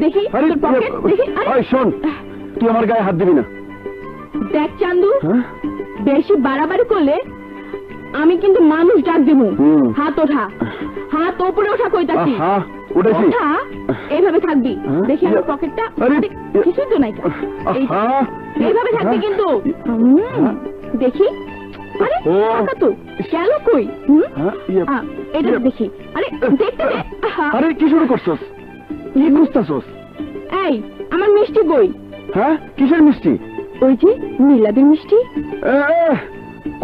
দেখি তোর পকেট দেখি। আরে শোন, তুই আমার গায়ে হাত দিবি না। দেখ চান্দু, বেশি বাড়াবাড়ি করলে আমি কিন্তু মানুষ ডাক দেব। হাত ওঠা, হাত উপরে ওঠা কইতাছি। উঠেছি। ওঠা, এইভাবে থাকবি। দেখি আমার পকেটটা। কিছুই তো নাই। এইভাবে থাকবি কিন্তু। দেখি। আরে টাকা তো গেল কই? এটা দেখি। আরে দেখতে দে। আরে কি শুরু করছস? কি খুঁজতাছস? এই আমার মিষ্টি কই? হ্যাঁ, কিসের মিষ্টি? ওই যে মিলাদের মিষ্টি।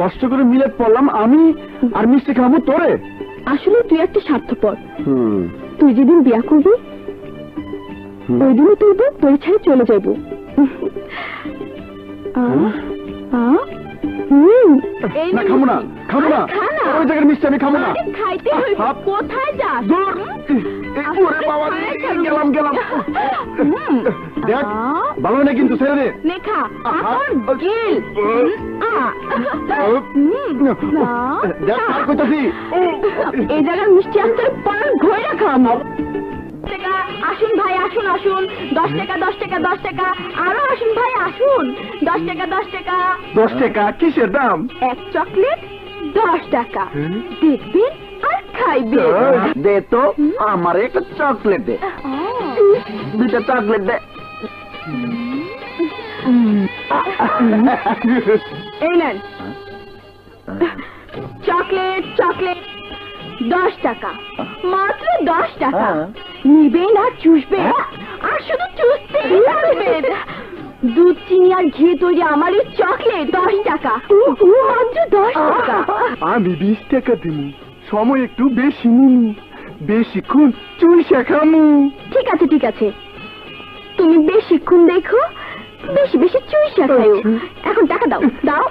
কষ্ট করে মিলাদ পড়লাম আমি, আর মিষ্টি খাবো তোরে? আসলে তুই একটা স্বার্থপর। তুই যেদিন বিয়া করবি ওই দিনই তুই তোর ছেড়ে চলে যাইব। খাবো না, খাবো না, ওই জায়গার মিষ্টি আমি খাবো না। খাইতে হইব। কোথায় যাস? গেলাম গেলাম। দেখ ভালো না কিন্তু, ছেড়ে দে। নেখা গেল। দেখ আর কইতাছি, এই জায়গার মিষ্টি আসতে পান ঘরে খাবো। আসুন ভাই, আসুন আসুন। 10 টাকা 10 টাকা 10 টাকা। আরো আসুন ভাই, আসুন। 10 টাকা 10 টাকা। 10 টাকা কিসের দাম? এক চকলেট 10 টাকা। দেখবেন আর খাইবেন। দে তো আমার একটা চকলেট দে। দুইটা চকলেট দে। এই নেন চকলেট। চকলেট 10 টাকা, মাত্র 10 টাকা। নিবেন আর চুষবেন, আর শুধু চুষতেই থাকবেন। দুধ, চিনি আর ঘি তৈরি আমার এই চকলেট 10 টাকা। মাত্র 10 টাকা। আমি 20 টাকা দিব। সময় একটু বেশি নিমু, বেশিক্ষণ চুইসা খামু। ঠিক আছে ঠিক আছে, তুমি বেশিক্ষণ দেখো, বেশি বেশি চুইসা খাও। এখন টাকা দাও দাও।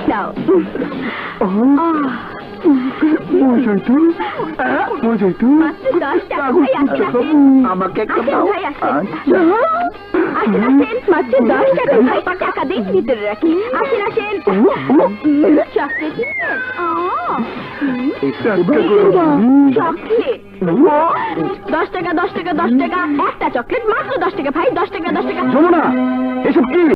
দাও। মাত্র 10 টাকা ভাই। আমাকে ভাই আসেন, মাত্র 10 টাকা ভাই। টাকা দিন ভিতরে রাখি। আসেন আসেন। চকলেট চকলেট 10 টাকা 10 টাকা 10 টাকা। একটা চকলেট মাত্র 10 টাকা ভাই। 10 টাকা 10 টাকা। যমুনা, এসব কি?